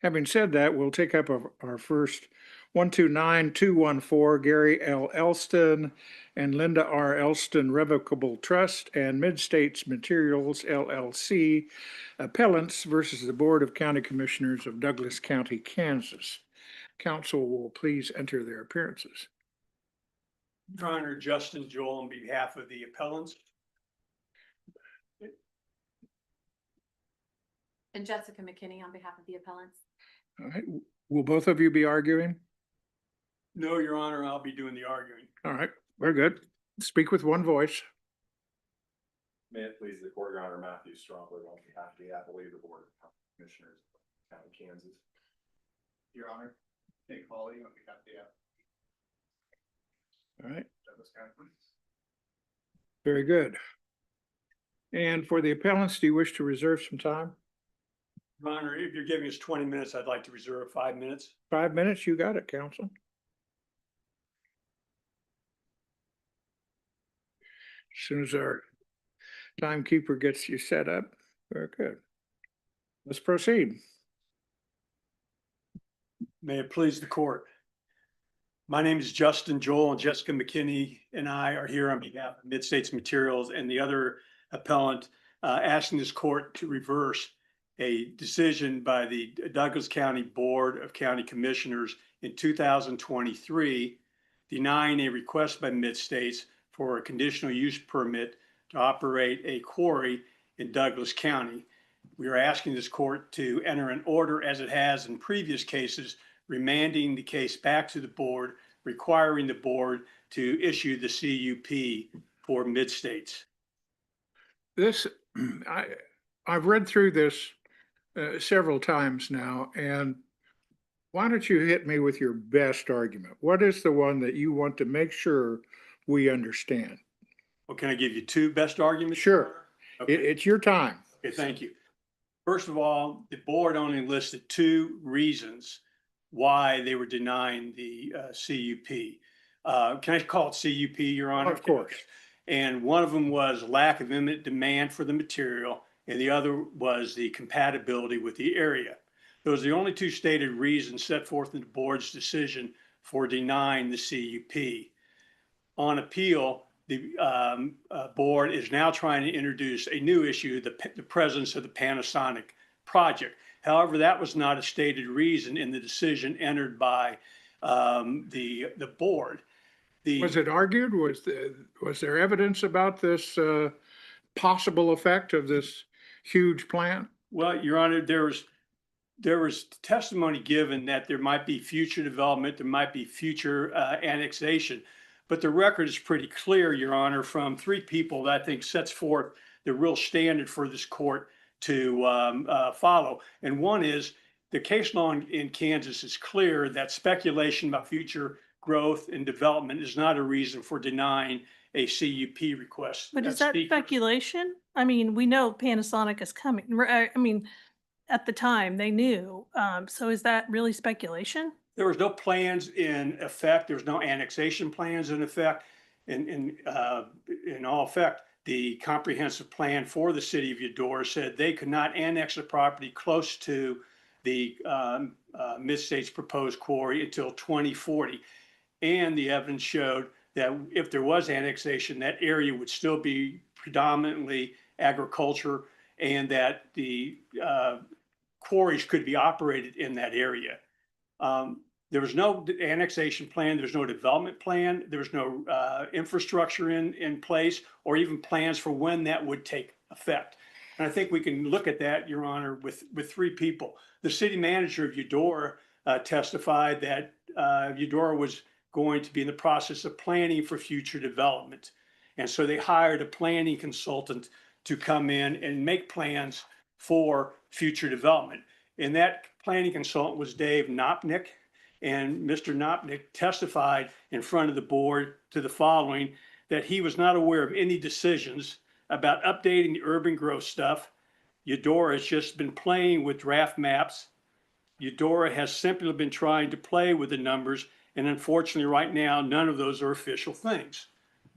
Having said that, we'll take up our first 129214, Gary L. Elston and Linda R. Elston Revocable Trust and Mid-States Materials LLC appellants versus the Board of County Commissioners of Douglas County, Kansas. Council will please enter their appearances. Your Honor, Justin Joel on behalf of the appellants. And Jessica McKinney on behalf of the appellants. All right, will both of you be arguing? No, Your Honor, I'll be doing the arguing. All right, we're good. Speak with one voice. May it please the court, Your Honor, Matthew Stromberg on behalf of the appellate of the Board of Commissioners of County, Kansas. Your Honor, Nick Hawley on behalf of the All right, Douglas County. very good. And for the appellants, do you wish to reserve some time? Your Honor, if you're giving us 20 minutes, I'd like to reserve 5 minutes. 5 minutes, you got it, counsel. As soon as our timekeeper gets you set up, very good. Let's proceed. May it please the court. My name is Justin Joel, and Jessica McKinney and I are here on behalf of Mid-States Materials and the other appellant asking this court to reverse a decision by the Douglas County Board of County Commissioners in 2023 denying a request by Mid-States for a conditional use permit to operate a quarry in Douglas County. We are asking this court to enter an order, as it has in previous cases, remanding the case back to the board, requiring the board to issue the CUP for Mid-States. This, I've read through this several times now, and why don't you hit me with your best argument? What is the one that you want to make sure we understand? Well, can I give you two best arguments? Sure. Okay. It's your time. Okay, thank you. First of all, the board only listed two reasons why they were denying the CUP. Can I call it CUP, Your Honor? Of course. And one of them was lack of imminent demand for the material, and the other was the compatibility with the area. Those are the only two stated reasons set forth in the board's decision for denying the CUP. On appeal, the board is now trying to introduce a new issue, the presence of the Panasonic project. However, that was not a stated reason in the decision entered by the board. Was it argued? Was there evidence about this possible effect of this huge plant? Well, Your Honor, there was testimony given that there might be future development, there might be future annexation. But the record is pretty clear, Your Honor, from three people that I think sets forth the real standard for this court to follow. And one is the case law in Kansas is clear that speculation about future growth and development is not a reason for denying a CUP request. But is that speculation? I mean, we know Panasonic is coming. I mean, at the time they knew. So is that really speculation? There was no plans in effect. There was no annexation plans in effect. In all effect, the comprehensive plan for the city of Eudora said they could not annex a property close to the Mid-States proposed quarry until 2040. And the evidence showed that if there was annexation, that area would still be predominantly agriculture, and that the quarries could be operated in that area. There was no annexation plan, there was no development plan, there was no infrastructure in place, or even plans for when that would take effect. And I think we can look at that, Your Honor, with three people. The city manager of Eudora testified that Eudora was going to be in the process of planning for future development. And so they hired a planning consultant to come in and make plans for future development. And that planning consultant was Dave Knopnick. And Mr. Knopnick testified in front of the board to the following, that he was not aware of any decisions about updating the urban growth stuff. Eudora has just been playing with draft maps. Eudora has simply been trying to play with the numbers. And unfortunately, right now, none of those are official things.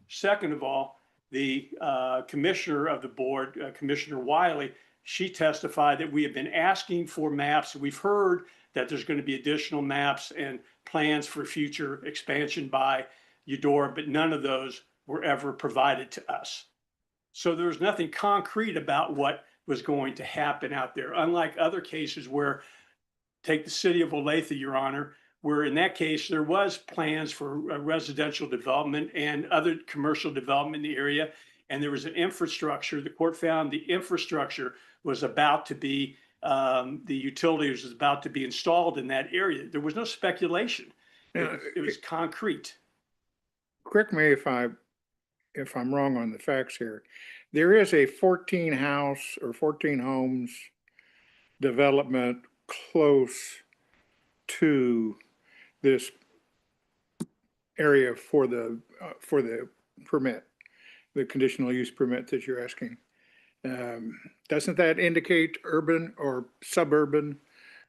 Second of all, the commissioner of the board, Commissioner Wiley, she testified that we have been asking for maps. We've heard that there's going to be additional maps and plans for future expansion by Eudora, but none of those were ever provided to us. So there's nothing concrete about what was going to happen out there, unlike other cases where, take the city of Olathe, Your Honor, where in that case, there was plans for residential development and other commercial development in the area. And there was an infrastructure, the court found the infrastructure was about to be, the utilities was about to be installed in that area. There was no speculation. It was concrete. Correct me if I'm wrong on the facts here. There is a 14 house or 14 homes development close to this area for the permit, the conditional use permit that you're asking. Doesn't that indicate urban or suburban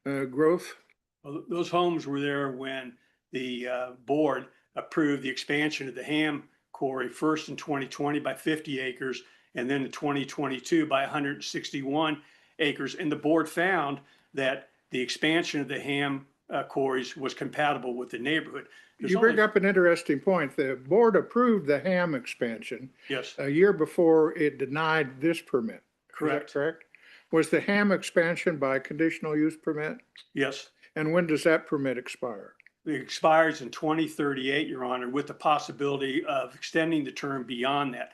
growth? Well, those homes were there when the board approved the expansion of the Ham Quarry, first in 2020 by 50 acres, and then in 2022 by 161 acres. And the board found that the expansion of the Ham quarries was compatible with the neighborhood. You bring up an interesting point. The board approved the Ham expansion Yes, a year before it denied this permit. Is that correct. correct? Was the Ham expansion by conditional use permit? Yes. And when does that permit expire? It expires in 2038, Your Honor, with the possibility of extending the term beyond that.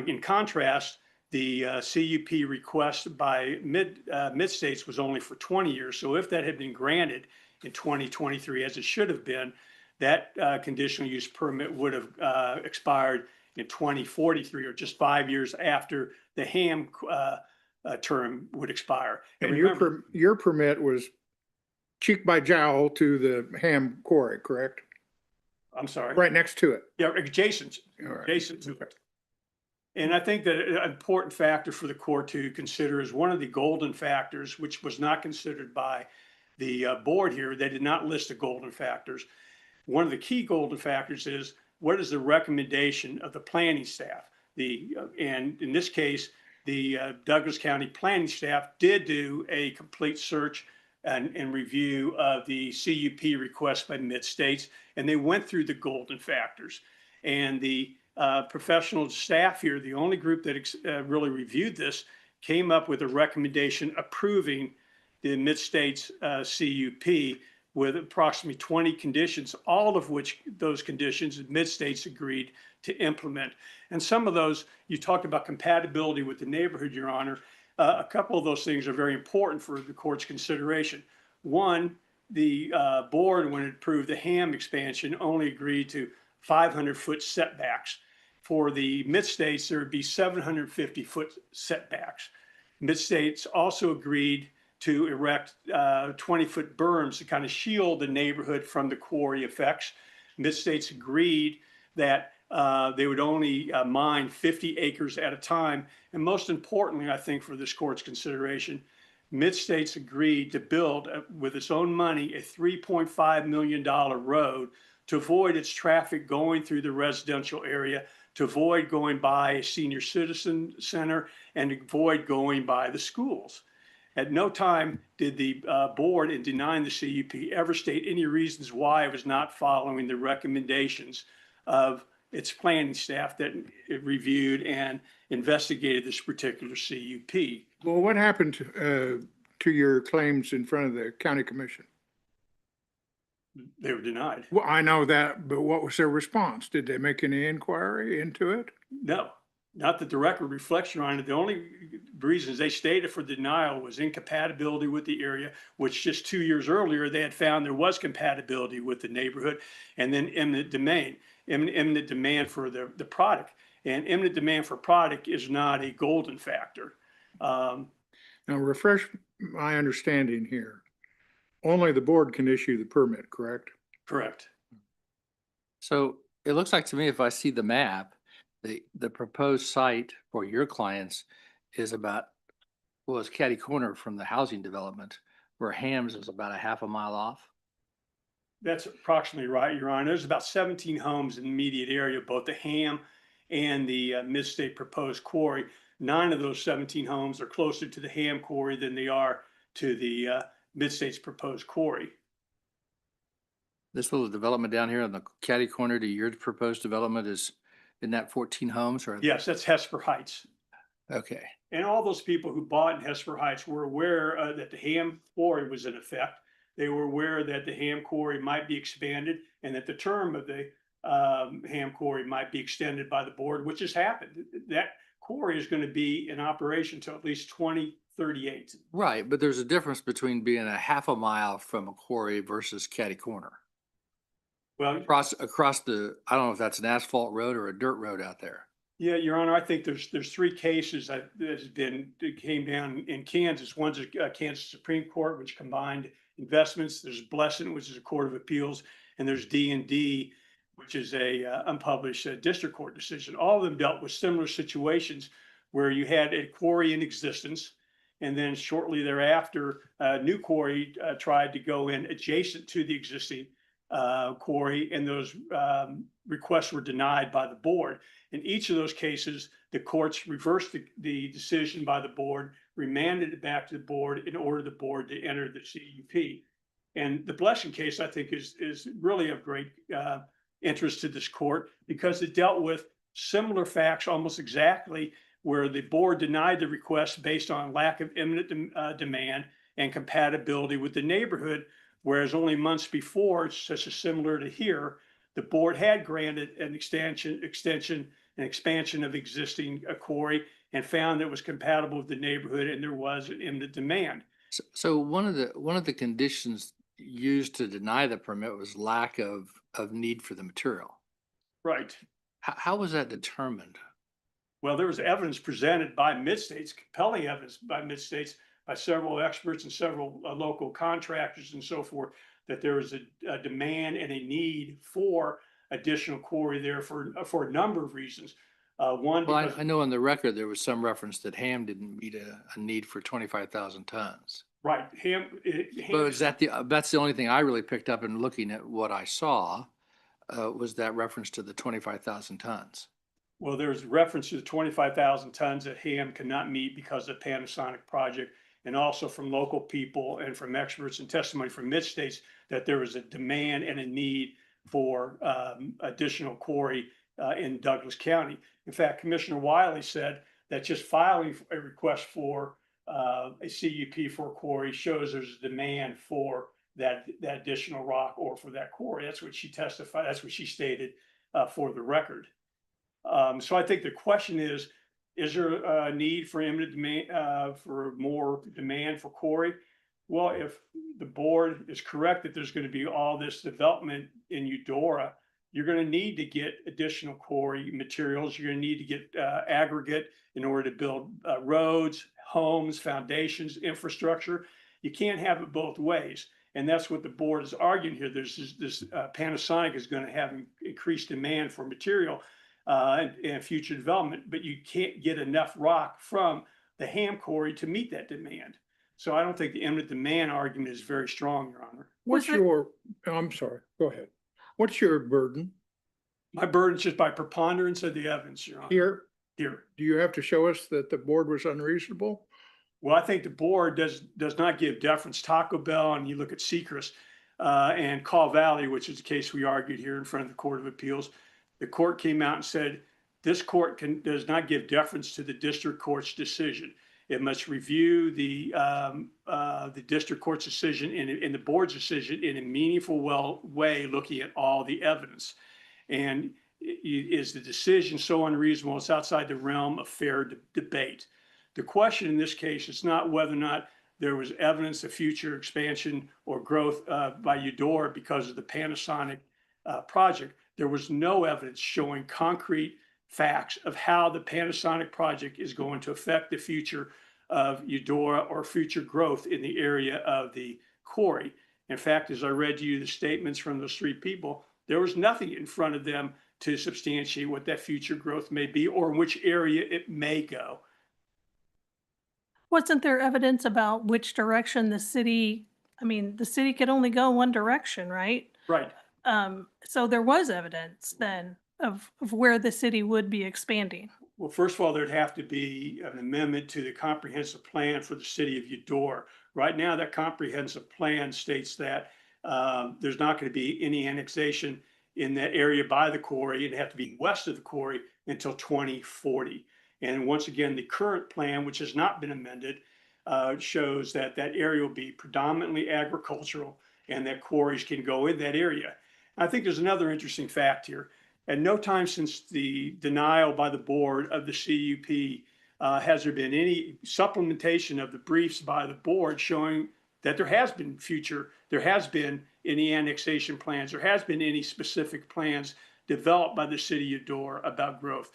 In contrast, the CUP request by Mid-States was only for 20 years. So if that had been granted in 2023, as it should have been, that conditional use permit would have expired in 2043, or just 5 years after the Ham term would expire. And your permit was cheek by jowl to the Ham quarry, correct? I'm sorry. Right next to it. Yeah, adjacent All right. to it. And I think that an important factor for the court to consider is one of the golden factors, which was not considered by the board here. They did not list the golden factors. One of the key golden factors is, what is the recommendation of the planning staff? And in this case, the Douglas County planning staff did do a complete search and review of the CUP request by Mid-States, and they went through the golden factors. And the professional staff here, the only group that really reviewed this, came up with a recommendation approving the Mid-States CUP with approximately 20 conditions, all of which those conditions Mid-States agreed to implement. And some of those, you talked about compatibility with the neighborhood, Your Honor. A couple of those things are very important for the court's consideration. One, the board, when it approved the Ham expansion, only agreed to 500-foot setbacks. For the Mid-States, there would be 750-foot setbacks. Mid-States also agreed to erect 20-foot berms to kind of shield the neighborhood from the quarry effects. Mid-States agreed that they would only mine 50 acres at a time. And most importantly, I think for this court's consideration, Mid-States agreed to build with its own money a $3.5 million road to avoid its traffic going through the residential area, to avoid going by a senior citizen center, and to avoid going by the schools. At no time did the board, in denying the CUP, ever state any reasons why it was not following the recommendations of its planning staff that it reviewed and investigated this particular CUP. Well, what happened to your claims in front of the county commission? They were denied. Well, I know that, but what was their response? Did they make any inquiry into it? No, not that the record reflects, Your Honor. The only reasons they stated for denial was incompatibility with the area, which just 2 years earlier, they had found there was compatibility with the neighborhood, and then imminent demand for the product. And imminent demand for product is not a golden factor. Now, refresh my understanding here. Only the board can issue the permit, correct? Correct. So it looks like to me, if I see the map, the proposed site for your clients is about, well, it's catty corner from the housing development, where Hams is about a half a mile off. That's approximately right, Your Honor. There's about 17 homes in the immediate area, both the Ham and the Mid-State proposed quarry. 9 of those 17 homes are closer to the Ham quarry than they are to the Mid-States proposed quarry. This little development down here on the catty corner to your proposed development is, in that 14 homes or? Yes, that's Hesper Heights. Okay, And all those people who bought in Hesper Heights were aware that the Ham quarry was in effect. They were aware that the Ham quarry might be expanded and that the term of the Ham quarry might be extended by the board, which has happened. That quarry is going to be in operation till at least 2038. right, but there's a difference between being a half a mile from a quarry versus catty corner. Well, Across the, I don't know if that's an asphalt road or a dirt road out there. yeah, Your Honor, I think there's 3 cases that came down in Kansas. One's a Kansas Supreme Court, which combined investments. There's Blessing, which is a court of appeals, and there's D&D, which is a unpublished district court decision. All of them dealt with similar situations where you had a quarry in existence, and then shortly thereafter, a new quarry tried to go in adjacent to the existing quarry, and those requests were denied by the board. In each of those cases, the courts reversed the decision by the board, remanded it back to the board in order the board to enter the CUP. And the Blessing case, I think, is really of great interest to this court because it dealt with similar facts almost exactly, where the board denied the request based on lack of imminent demand and compatibility with the neighborhood, whereas only months before, such as similar to here, the board had granted an extension, an expansion of existing quarry and found that it was compatible with the neighborhood and there was an imminent demand. So one of the conditions used to deny the permit was lack of need for the material. Right. How was that determined? Well, there was evidence presented by Mid-States, compelling evidence by Mid-States, by several experts and several local contractors and so forth, that there was a demand and a need for additional quarry there for a number of reasons. One, Well, because I know on the record, there was some reference that Ham didn't meet a need for 25,000 tons. right, But is that that's the only thing I really picked up in looking at what I saw, was that reference to the 25,000 tons. well, there's reference to the 25,000 tons that Ham cannot meet because of the Panasonic project, and also from local people and from experts and testimony from Mid-States that there was a demand and a need for additional quarry in Douglas County. In fact, Commissioner Wiley said that just filing a request for a CUP for a quarry shows there's a demand for that additional rock or for that quarry. That's what she testified. That's what she stated for the record. So I think the question is there a need for imminent demand, for more demand for quarry? Well, if the board is correct that there's going to be all this development in Eudora, you're going to need to get additional quarry materials. You're going to need to get aggregate in order to build roads, homes, foundations, infrastructure. You can't have it both ways. And that's what the board is arguing here. There's this Panasonic is going to have increased demand for material and future development, but you can't get enough rock from the Ham quarry to meet that demand. So I don't think the imminent demand argument is very strong, Your Honor. What's Was it- your, I'm sorry, go ahead. What's your burden My burden is just by preponderance of the evidence, Your Honor. here? Do you have to show us that the board was unreasonable? Well, I think the board does not give deference. Taco Bell, and you look at Sechrist and Call Valley, which is the case we argued here in front of the Court of Appeals. The court came out and said, this court does not give deference to the district court's decision. It must review the district court's decision and the board's decision in a meaningful way, looking at all the evidence. And is the decision so unreasonable it's outside the realm of fair debate? The question in this case is not whether or not there was evidence of future expansion or growth by Eudora because of the Panasonic project. There was no evidence showing concrete facts of how the Panasonic project is going to affect the future of Eudora or future growth in the area of the quarry. In fact, as I read to you the statements from those 3 people, there was nothing in front of them to substantiate what that future growth may be or in which area it may go. Wasn't there evidence about which direction the city could only go one direction, right? Right. So there was evidence then of where the city would be expanding. Well, first of all, there'd have to be an amendment to the comprehensive plan for the city of Eudora. Right now, that comprehensive plan states that there's not going to be any annexation in that area by the quarry. It'd have to be west of the quarry until 2040. And once again, the current plan, which has not been amended, shows that that area will be predominantly agricultural and that quarries can go in that area. I think there's another interesting fact here. At no time since the denial by the board of the CUP has there been any supplementation of the briefs by the board showing that there has been any annexation plans, there has been any specific plans developed by the city of Eudora about growth.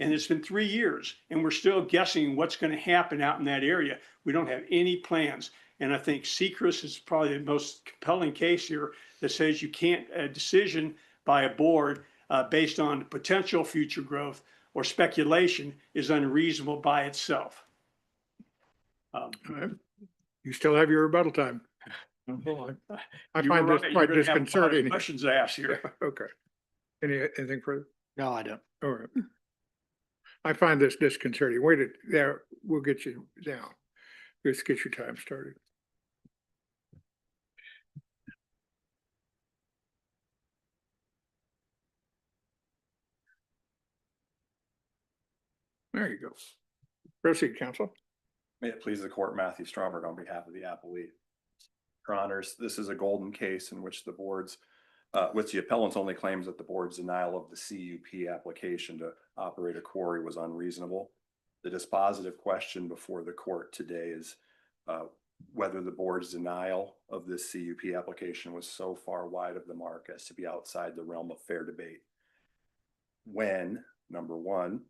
And it's been 3 years and we're still guessing what's going to happen out in that area. We don't have any plans. And I think Sechrist is probably the most compelling case here that says you can't, a decision by a board based on potential future growth or speculation is unreasonable by itself. All right. You still have your rebuttal time. I You find were this right, quite you're gonna have a lot of disconcerting. Questions asked here. Okay. Anything further? No, I don't. All right. I find this disconcerting. Wait, there, we'll get you down. Let's get your time started. There you go. Proceed, counsel. May it please the court, Matthew Stromberg on behalf of the appellate. Your honors, this is a golden case in which the which the appellants only claims that the board's denial of the CUP application to operate a quarry was unreasonable. The dispositive question before the court today is whether the board's denial of this CUP application was so far wide of the mark as to be outside the realm of fair debate. When, number one,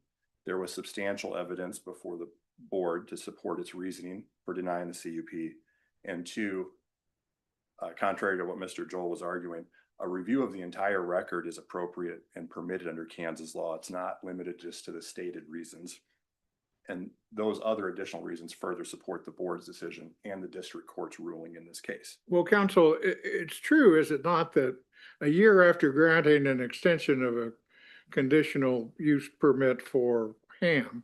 there was substantial evidence before the board to support its reasoning for denying the CUP, and two, contrary to what Mr. Joel was arguing, a review of the entire record is appropriate and permitted under Kansas law. It's not limited just to the stated reasons. And those other additional reasons further support the board's decision and the district court's ruling in this case. Well, counsel, it's true, is it not, that a year after granting an extension of a conditional use permit for Ham,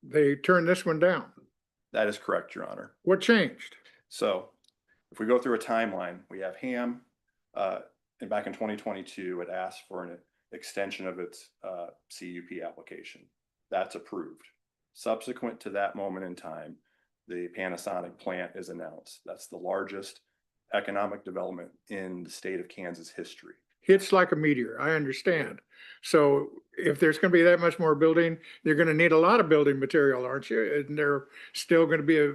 they turned this one down? That is correct, Your Honor. What changed? So if we go through a timeline, we have Ham, and back in 2022, it asked for an extension of its CUP application. That's approved. Subsequent to that moment in time, the Panasonic plant is announced. That's the largest economic development in the state of Kansas history. Hits like a meteor, I understand. So if there's going to be that much more building, you're going to need a lot of building material, aren't you? Isn't there still going to be a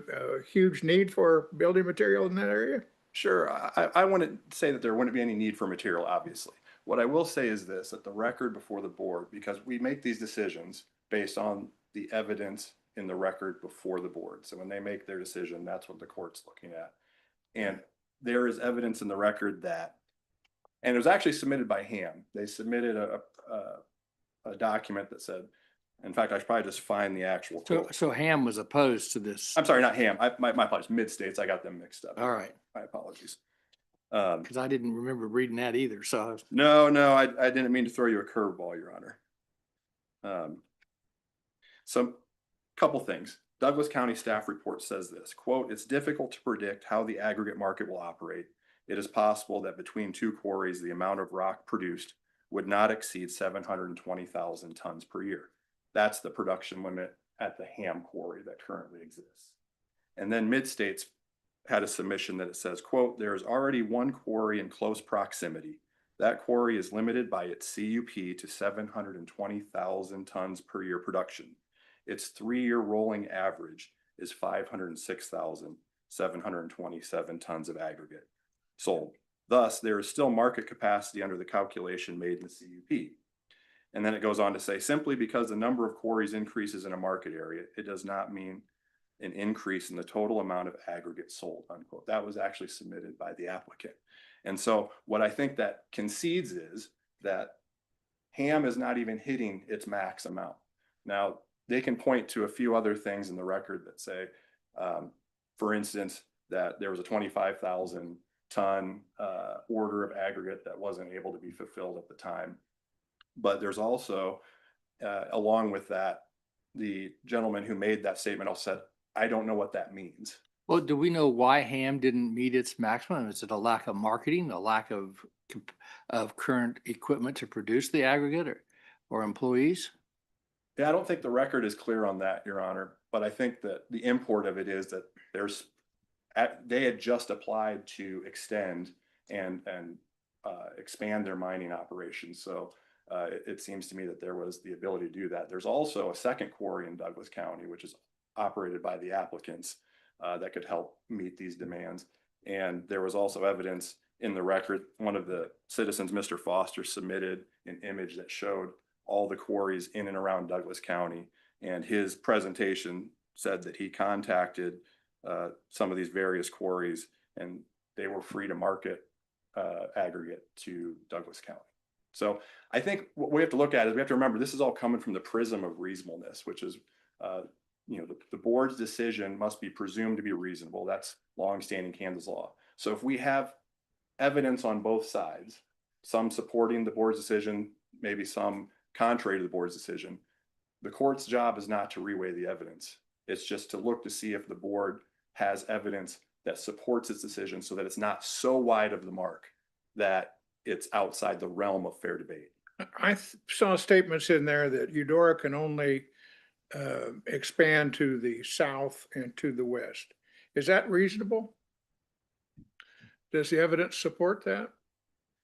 huge need for building material in that area? Sure, I wouldn't say that there wouldn't be any need for material, obviously. What I will say is this, that the record before the board, because we make these decisions based on the evidence in the record before the board. So when they make their decision, that's what the court's looking at. And there is evidence in the record that, and it was actually submitted by Ham. They submitted a document that said, in fact, I should probably just find the actual quote. So Ham was opposed to this. I'm sorry, not Ham. My apologies, Mid-States. I got them mixed up. All right. My apologies. Because I didn't remember reading that either. So I was, No, I didn't mean to throw you a curveball, Your Honor. Some couple things. Douglas County staff report says this, quote, "It's difficult to predict how the aggregate market will operate. It is possible that between two quarries, the amount of rock produced would not exceed 720,000 tons per year. That's the production limit at the Ham quarry that currently exists." And then Mid-States had a submission that it says, quote, "There is already one quarry in close proximity. That quarry is limited by its CUP to 720,000 tons per year production. Its 3-year rolling average is 506,727 tons of aggregate sold. Thus, there is still market capacity under the calculation made in the CUP." And then it goes on to say, "Simply because the number of quarries increases in a market area, it does not mean an increase in the total amount of aggregate sold," unquote. That was actually submitted by the applicant. And so what I think that concedes is that Ham is not even hitting its max amount. Now, they can point to a few other things in the record that say, for instance, that there was a 25,000 ton order of aggregate that wasn't able to be fulfilled at the time. But there's also along with that, the gentleman who made that statement also said, I don't know what that means. Well, do we know why Ham didn't meet its maximum? Is it a lack of marketing, a lack of current equipment to produce the aggregate or employees? Yeah, I don't think the record is clear on that, Your Honor, but I think that the import of it is that they had just applied to extend and expand their mining operations. So it seems to me that there was the ability to do that. There's also a second quarry in Douglas County, which is operated by the applicants that could help meet these demands. And there was also evidence in the record. One of the citizens, Mr. Foster, submitted an image that showed all the quarries in and around Douglas County. And his presentation said that he contacted some of these various quarries and they were free to market aggregate to Douglas County. So I think what we have to look at is we have to remember this is all coming from the prism of reasonableness, which is, the board's decision must be presumed to be reasonable. That's longstanding Kansas law. So if we have evidence on both sides, some supporting the board's decision, maybe some contrary to the board's decision, the court's job is not to reweigh the evidence. It's just to look to see if the board has evidence that supports its decision so that it's not so wide of the mark that it's outside the realm of fair debate. I saw statements in there that Eudora can only expand to the south and to the west. Is that reasonable? Does the evidence support that?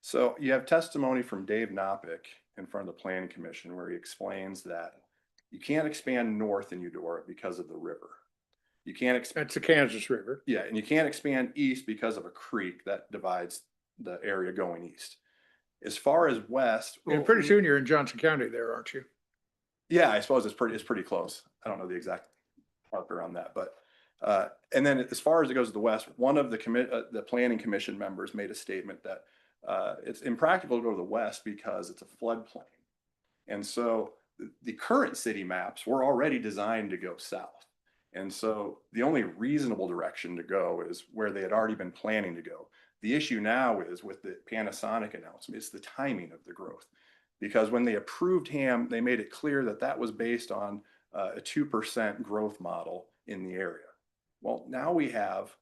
So you have testimony from Dave Knopick in front of the Planning Commission where he explains that you can't expand north in Eudora because of the river. You can't expand. That's the Kansas River. Yeah, and you can't expand east because of a creek that divides the area going east. As far as west, And pretty soon you're in Johnson County there, aren't you? yeah, I suppose it's pretty close. I don't know the exact marker on that, but and then as far as it goes to the west, one of the Planning Commission members made a statement that it's impractical to go to the west because it's a floodplain, and so the current city maps were already designed to go south, and so the only reasonable direction to go is where they had already been planning to go. The issue now is with the Panasonic announcement, it's the timing of the growth. Because when they approved Ham, they made it clear that that was based on a 2% growth model in the area. Well, now we have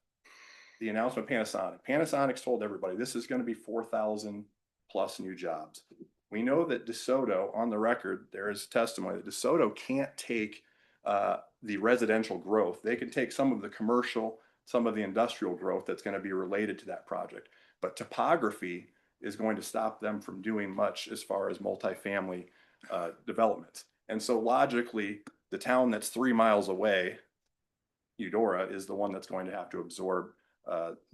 the announcement of Panasonic. Panasonic's told everybody this is going to be 4,000 plus new jobs. We know that DeSoto, on the record, there is testimony that DeSoto can't take the residential growth. They can take some of the commercial, some of the industrial growth that's going to be related to that project. But topography is going to stop them from doing much as far as multifamily developments. And so logically, the town that's 3 miles away, Eudora, is the one that's going to have to absorb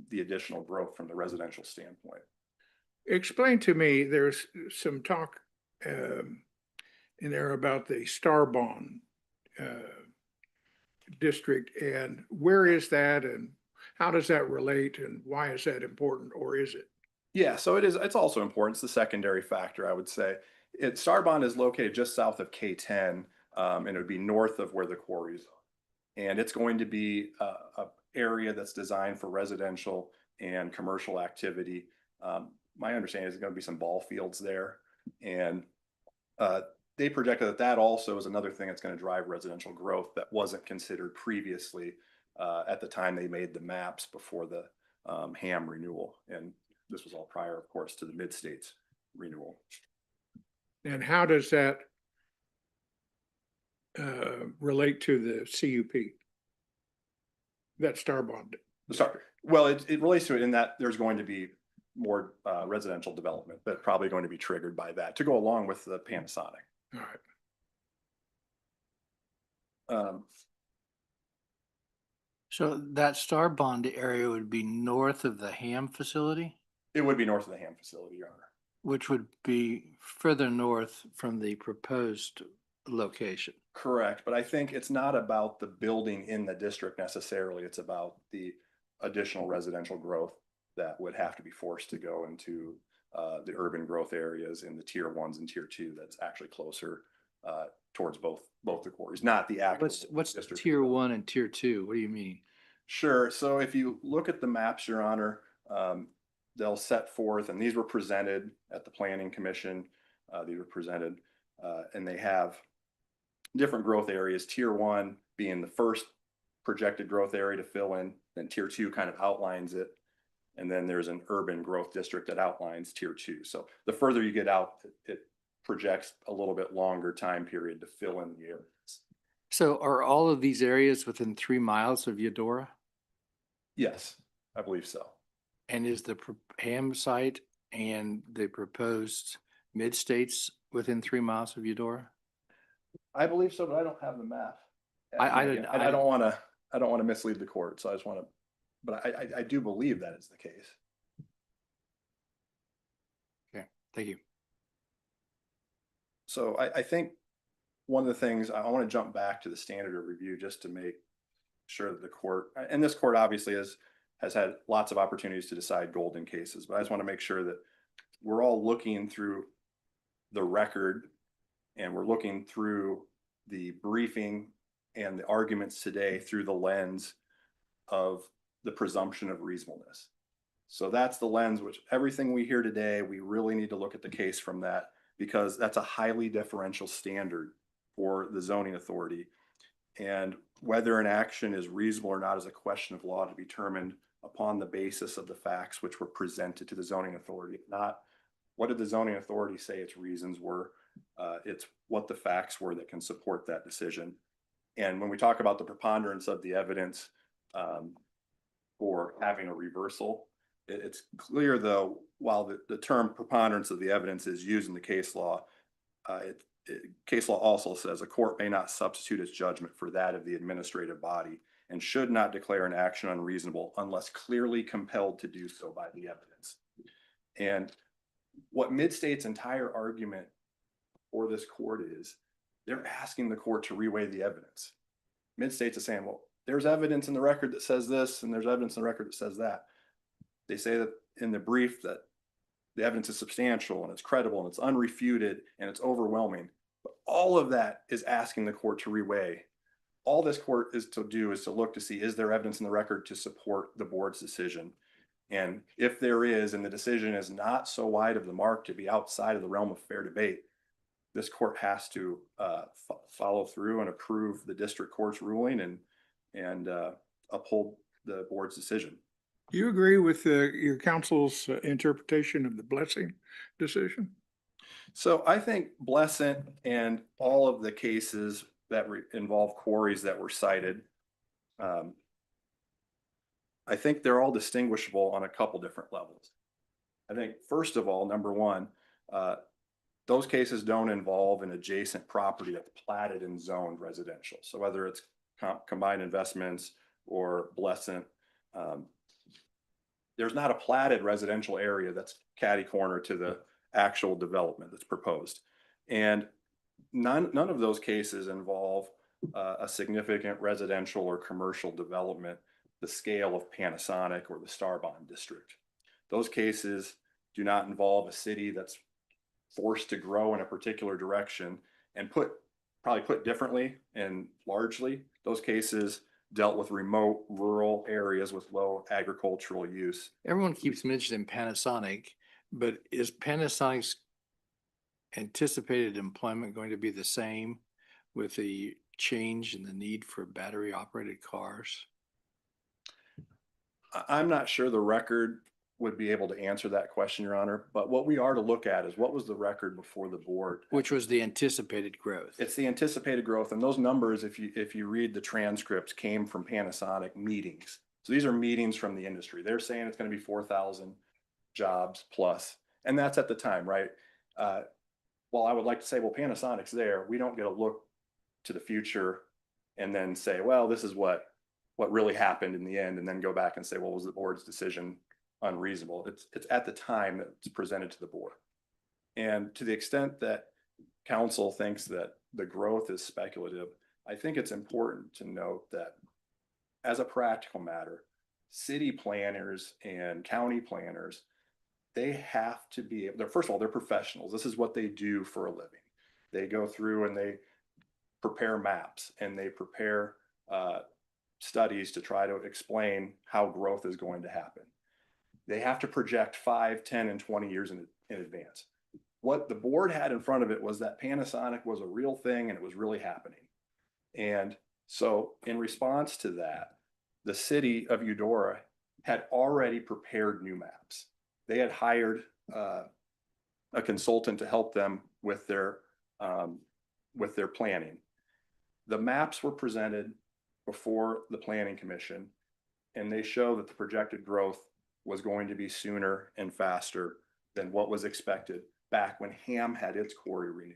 the additional growth from the residential standpoint. Explain to me, there's some talk in there about the Starbond district, and where is that and how does that relate and why is that important, or is it? Yeah, so it is. It's also important. It's the secondary factor, I would say. Starbond is located just south of K10, and it would be north of where the quarries are. And it's going to be a area that's designed for residential and commercial activity. My understanding is there's going to be some ball fields there, and they projected that that also is another thing that's going to drive residential growth that wasn't considered previously at the time they made the maps before the Ham renewal. And this was all prior, of course, to the Mid-States renewal. And how does that relate to the CUP? That Starbond? Sorry. Well, it relates to it in that there's going to be more residential development, but probably going to be triggered by that to go along with the Panasonic. All right. So that Starbond area would be north of the Ham facility, It would be north of the Ham facility, Your Honor. which would be further north from the proposed location. Correct, but I think it's not about the building in the district necessarily. It's about the additional residential growth that would have to be forced to go into the urban growth areas in the tier 1s and tier 2 that's actually closer towards both the quarries, not the actual. What's district tier itself. 1 and tier 2? What do you mean? Sure. So if you look at the maps, Your Honor, they'll set forth, and these were presented at the Planning Commission. These were presented, and they have different growth areas, tier one being the first projected growth area to fill in, then tier two kind of outlines it. And then there's an urban growth district that outlines tier two. So the further you get out, it projects a little bit longer time period to fill in the areas. So are all of these areas within 3 miles of Eudora? Yes, I believe so. And is the Ham site and the proposed mid-states within 3 miles of Eudora? I believe so, but I don't have the map. I And didn't- I don't want to mislead the court, so I just want to, but I do believe that is the case. Okay, thank you. So I think one of the things, I want to jump back to the standard of review just to make sure that the court, and this court obviously has had lots of opportunities to decide golden cases, but I just want to make sure that we're all looking through the record and we're looking through the briefing and the arguments today through the lens of the presumption of reasonableness. So that's the lens which everything we hear today, we really need to look at the case from that, because that's a highly deferential standard for the zoning authority. And whether an action is reasonable or not is a question of law to be determined upon the basis of the facts which were presented to the zoning authority. Not what did the zoning authority say its reasons were, it's what the facts were that can support that decision. And when we talk about the preponderance of the evidence for having a reversal, it's clear though, while the term preponderance of the evidence is used in the case law, case law also says a court may not substitute its judgment for that of the administrative body and should not declare an action unreasonable unless clearly compelled to do so by the evidence. And what Mid-State's entire argument for this court is, they're asking the court to reweigh the evidence. Mid-State's is saying, well, there's evidence in the record that says this, and there's evidence in the record that says that. They say that in the brief that the evidence is substantial and it's credible and it's unrefuted and it's overwhelming. But all of that is asking the court to reweigh. All this court is to do is to look to see, is there evidence in the record to support the board's decision? And if there is, and the decision is not so wide of the mark to be outside of the realm of fair debate, this court has to follow through and approve the district court's ruling and uphold the board's decision. Do you agree with your counsel's interpretation of the Blessing decision? So I think Blessant and all of the cases that involve quarries that were cited, I think they're all distinguishable on a couple different levels. I think first of all, number one, those cases don't involve an adjacent property that's platted and zoned residential. So whether it's combined investments or Blessant, there's not a platted residential area that's catty corner to the actual development that's proposed. And none of those cases involve a significant residential or commercial development, the scale of Panasonic or the Starbond district. Those cases do not involve a city that's forced to grow in a particular direction, and probably put differently and largely, those cases dealt with remote rural areas with low agricultural use. Everyone keeps mentioning Panasonic, but is Panasonic's anticipated employment going to be the same with the change in the need for battery operated cars? I'm not sure the record would be able to answer that question, Your Honor, but what we are to look at is what was the record before the board? Which was the anticipated growth. It's the anticipated growth, and those numbers, if you read the transcripts, came from Panasonic meetings. So these are meetings from the industry. They're saying it's going to be 4,000 jobs plus, and that's at the time, right? Well, I would like to say, well, Panasonic's there. We don't get a look to the future and then say, well, this is what really happened in the end, and then go back and say, well, was the board's decision unreasonable? It's at the time that it's presented to the board. And to the extent that council thinks that the growth is speculative, I think it's important to note that as a practical matter, city planners and county planners, they have to be, first of all, they're professionals. This is what they do for a living. They go through and they prepare maps and they prepare studies to try to explain how growth is going to happen. They have to project 5, 10, and 20 years in advance. what the board had in front of it was that Panasonic was a real thing and it was really happening. And so in response to that, the city of Eudora had already prepared new maps. They had hired a consultant to help them with their planning. The maps were presented before the Planning Commission, and they show that the projected growth was going to be sooner and faster than what was expected back when Ham had its quarry renewed.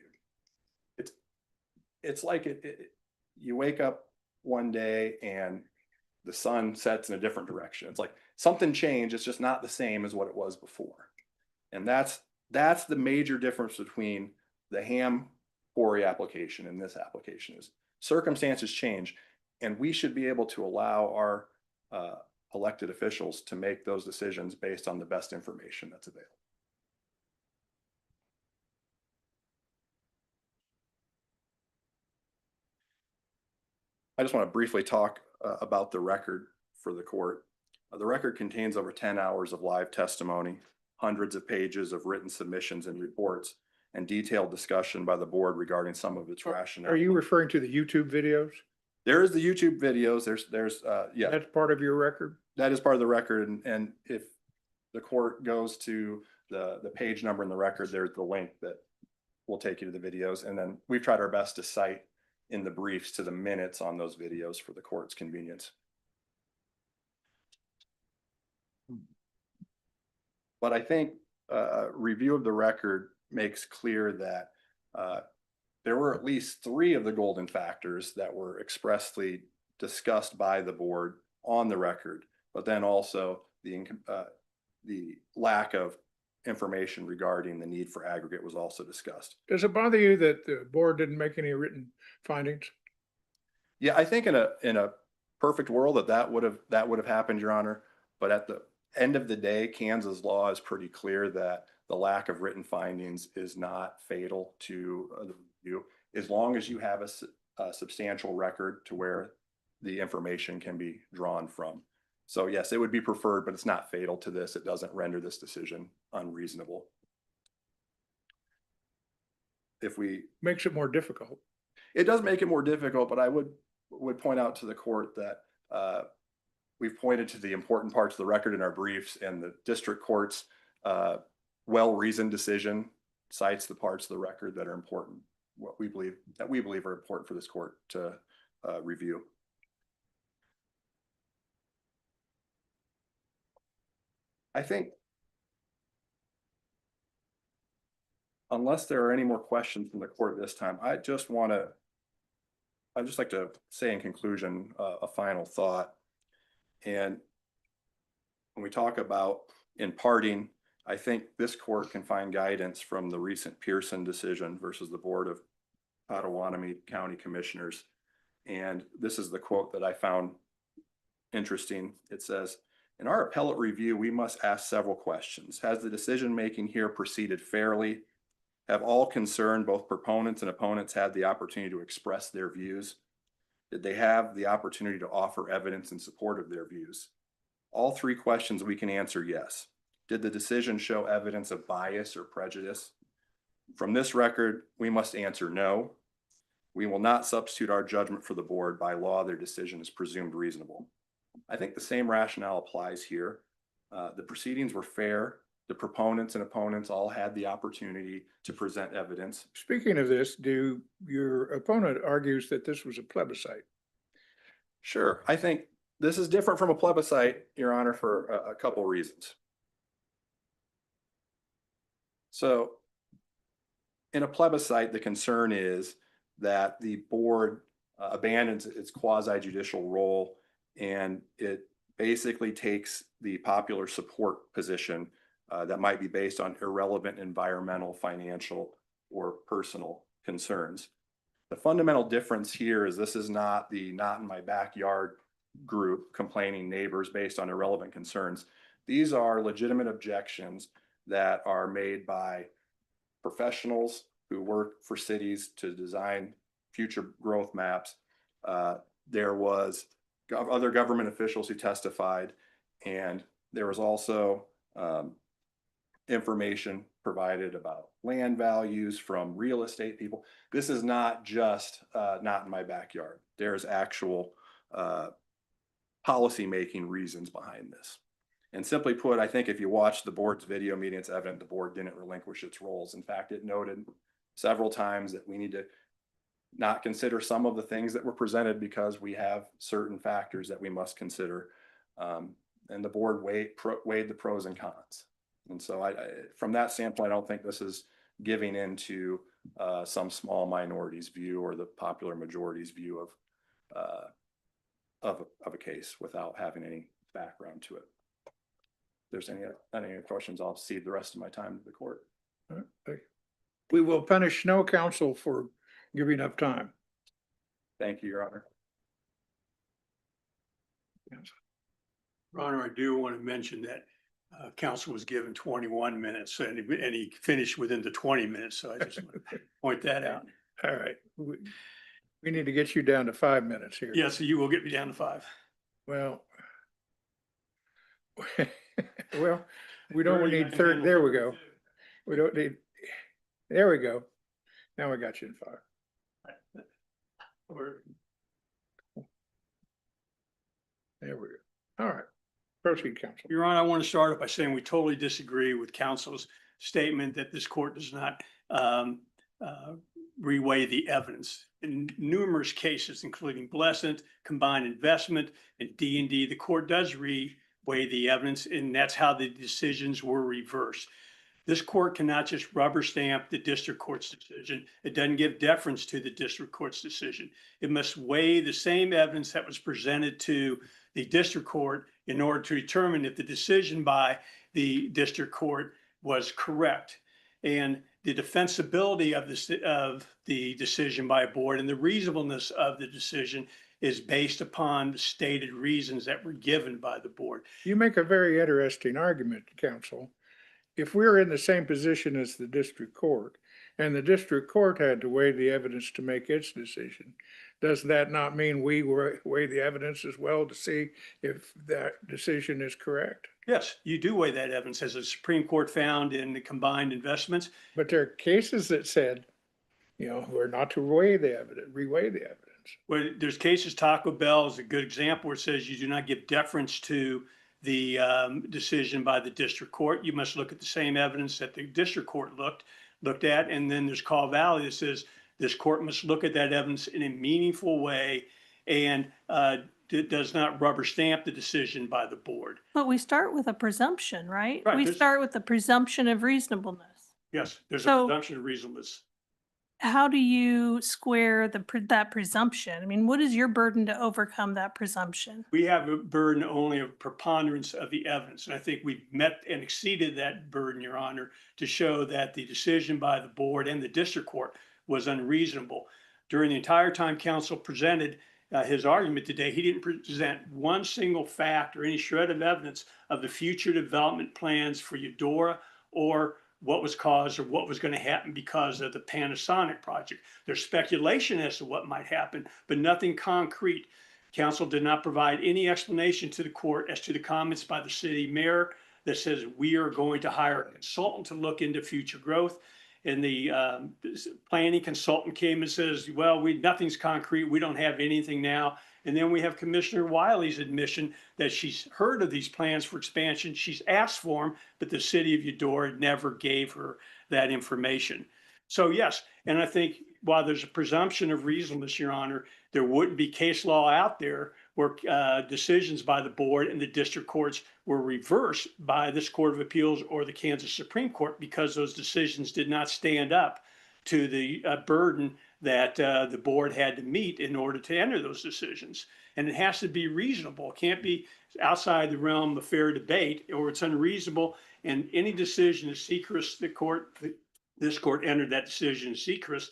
It's like you wake up one day and the sun sets in a different direction. It's like something changed. It's just not the same as what it was before. And that's the major difference between the Ham quarry application and this application is circumstances change, and we should be able to allow our elected officials to make those decisions based on the best information that's available. I just want to briefly talk about the record for the court. The record contains over 10 hours of live testimony, hundreds of pages of written submissions and reports, and detailed discussion by the board regarding some of its rationale. Are you referring to the YouTube videos? There is the YouTube videos. Yeah, That's part of your record? that is part of the record. And if the court goes to the page number in the record, there's the link that will take you to the videos. And then we've tried our best to cite in the briefs to the minutes on those videos for the court's convenience. But I think a review of the record makes clear that there were at least 3 of the golden factors that were expressly discussed by the board on the record, but then also the lack of information regarding the need for aggregate was also discussed. Does it bother you that the board didn't make any written findings? Yeah, I think in a perfect world that would have happened, Your Honor. But at the end of the day, Kansas law is pretty clear that the lack of written findings is not fatal to the review, as long as you have a substantial record to where the information can be drawn from. So yes, it would be preferred, but it's not fatal to this. It doesn't render this decision unreasonable. Makes it more difficult. It does make it more difficult, but I would point out to the court that we've pointed to the important parts of the record in our briefs, and the district court's well-reasoned decision cites the parts of the record that are important, what we believe are important for this court to review. I think, unless there are any more questions from the court this time, I'd just like to say in conclusion, a final thought. And when we talk about imparting, I think this court can find guidance from the recent Pearson decision versus the Board of Potawatomi County Commissioners. And this is the quote that I found interesting. It says, "In our appellate review, we must ask several questions. Has the decision-making here proceeded fairly? Have all concerned, both proponents and opponents, had the opportunity to express their views? Did they have the opportunity to offer evidence in support of their views? All 3 questions we can answer yes. Did the decision show evidence of bias or prejudice? From this record, we must answer no. We will not substitute our judgment for the board. By law, their decision is presumed reasonable." I think the same rationale applies here. The proceedings were fair. The proponents and opponents all had the opportunity to present evidence. Speaking of this, your opponent argues that this was a plebiscite? Sure, I think this is different from a plebiscite, Your Honor, for a couple reasons. So in a plebiscite, the concern is that the board abandons its quasi-judicial role, and it basically takes the popular support position that might be based on irrelevant environmental, financial, or personal concerns. The fundamental difference here is this is not the not in my backyard group complaining neighbors based on irrelevant concerns. These are legitimate objections that are made by professionals who work for cities to design future growth maps. There was other government officials who testified, and there was also information provided about land values from real estate people. This is not just not in my backyard. There's actual policy-making reasons behind this. And simply put, I think if you watch the board's video meeting, it's evident the board didn't relinquish its roles. In fact, it noted several times that we need to not consider some of the things that were presented because we have certain factors that we must consider. And the board weighed the pros and cons. And so from that standpoint, I don't think this is giving into some small minority's view or the popular majority's view of a case without having any background to it. If there's any questions, I'll cede the rest of my time to the court. We will punish no counsel for giving up time. Thank you, Your Honor. Your Honor, I do want to mention that counsel was given 21 minutes and he finished within the 20 minutes. So I just want to point that out. All right. We need to get you down to 5 minutes here. Yeah, so you will get me down to 5. Well, well, we don't need third. There we go. We don't need, there we go. Now we got you in 5. There we go. All right. Proceed, counsel. Your Honor, I want to start off by saying we totally disagree with counsel's statement that this court does not reweigh the evidence. In numerous cases, including Blessant, Combined Investment, and D&D, the court does reweigh the evidence, and that's how the decisions were reversed. This court cannot just rubber stamp the district court's decision. It doesn't give deference to the district court's decision. It must weigh the same evidence that was presented to the district court in order to determine if the decision by the district court was correct. And the defensibility of the decision by a board and the reasonableness of the decision is based upon the stated reasons that were given by the board. You make a very interesting argument, counsel. If we're in the same position as the district court and the district court had to weigh the evidence to make its decision, does that not mean we weigh the evidence as well to see if that decision is correct? Yes, you do weigh that evidence, as the Supreme Court found in the Combined Investments. But there are cases that said, we're not to reweigh the evidence. Well, there's cases, Taco Bell is a good example where it says you do not give deference to the decision by the district court. You must look at the same evidence that the district court looked at. And then there's Call Valley that says this court must look at that evidence in a meaningful way and it does not rubber stamp the decision by the board. But we start with a presumption, right? Right, We there's- start with the presumption of reasonableness. Yes, there's a So- presumption of reasonableness. How do you square that presumption? I mean, what is your burden to overcome that presumption? We have a burden only of preponderance of the evidence. And I think we've met and exceeded that burden, Your Honor, to show that the decision by the board and the district court was unreasonable. During the entire time counsel presented his argument today, he didn't present one single fact or any shred of evidence of the future development plans for Eudora or what was caused or what was going to happen because of the Panasonic project. There's speculation as to what might happen, but nothing concrete. Counsel did not provide any explanation to the court as to the comments by the city mayor that says we are going to hire a consultant to look into future growth. And the planning consultant came and says, well, nothing's concrete. We don't have anything now. And then we have Commissioner Wiley's admission that she's heard of these plans for expansion. She's asked for them, but the city of Eudora never gave her that information. So yes, and I think while there's a presumption of reasonableness, Your Honor, there wouldn't be case law out there where decisions by the board and the district courts were reversed by this Court of Appeals or the Kansas Supreme Court because those decisions did not stand up to the burden that the board had to meet in order to enter those decisions. And it has to be reasonable. It can't be outside the realm of fair debate or it's unreasonable. And any decision is Sechrist, this court entered that decision in Sechrist.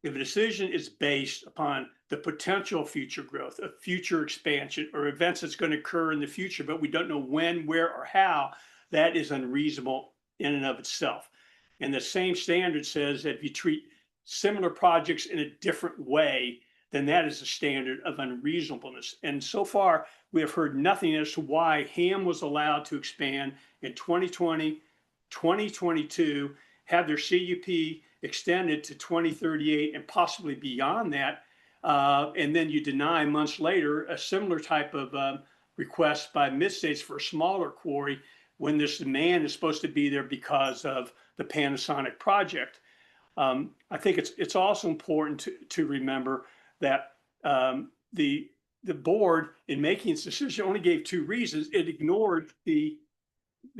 If a decision is based upon the potential future growth, of future expansion, or events that's going to occur in the future, but we don't know when, where, or how, that is unreasonable in and of itself. And the same standard says that if you treat similar projects in a different way, then that is a standard of unreasonableness. And so far, we have heard nothing as to why Ham was allowed to expand in 2020, 2022, have their CUP extended to 2038 and possibly beyond that. And then you deny months later a similar type of request by Mid-States for a smaller quarry when this demand is supposed to be there because of the Panasonic project. I think it's also important to remember that the board, in making its decision, only gave two reasons. It ignored the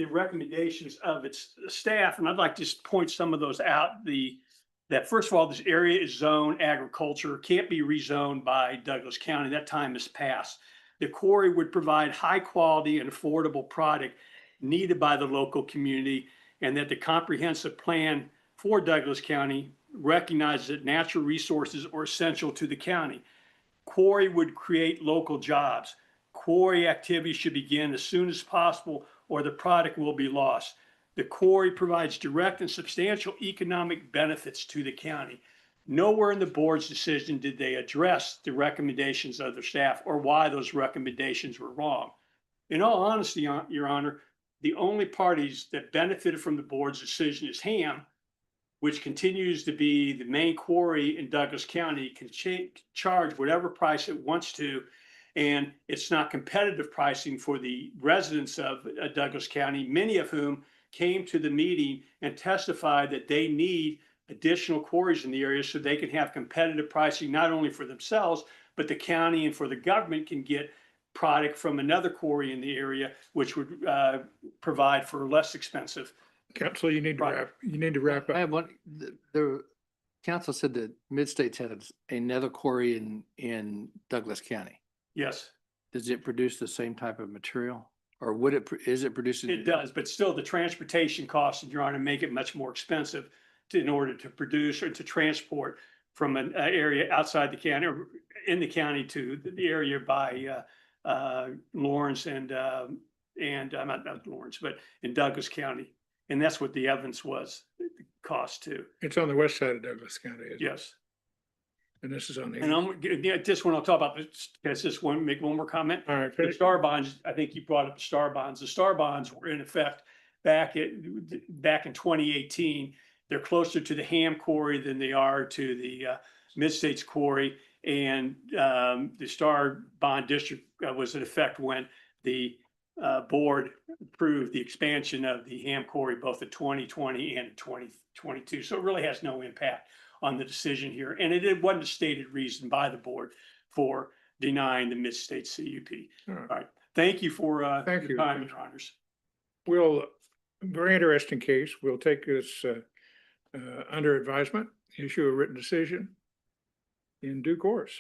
recommendations of its staff, and I'd like to just point some of those out. That first of all, this area is zoned agriculture, can't be rezoned by Douglas County. That time has passed. The quarry would provide high quality and affordable product needed by the local community, and that the comprehensive plan for Douglas County recognizes that natural resources are essential to the county. Quarry would create local jobs. Quarry activity should begin as soon as possible or the product will be lost. The quarry provides direct and substantial economic benefits to the county. Nowhere in the board's decision did they address the recommendations of their staff or why those recommendations were wrong. In all honesty, Your Honor, the only parties that benefited from the board's decision is HAM, which continues to be the main quarry in Douglas County, can charge whatever price it wants to. And it's not competitive pricing for the residents of Douglas County, many of whom came to the meeting and testified that they need additional quarries in the area so they can have competitive pricing, not only for themselves, but the county and for the government can get product from another quarry in the area, which would provide for less expensive. Council, you need to wrap I up. have one, the council said that Mid-States had another quarry in Douglas County. Yes, Does it produce the same type of material? Or would it, is it producing? it does, but still the transportation costs, Your Honor, make it much more expensive in order to produce or to transport from an area outside the county or in the county to the area by Lawrence and not Lawrence, but in Douglas County. And that's what the evidence was, the cost too. It's on the west side of Douglas County, isn't it? Yes. And this is on And just want to talk about this, just want to make one more comment. All right, The finish. star bonds, I think you brought up the star bonds. The star bonds were in effect back in 2018. They're closer to the Ham quarry than they are to the Mid-States quarry. And the star bond district was in effect when the board approved the expansion of the Ham quarry, both in 2020 and 2022. So it really has no impact on the decision here. And it wasn't a stated reason by the board for denying the Mid-States CUP. All All right. right. Thank you for Thank your you. time, Your Honors. We'll, very interesting case. We'll take this under advisement, issue a written decision in due course.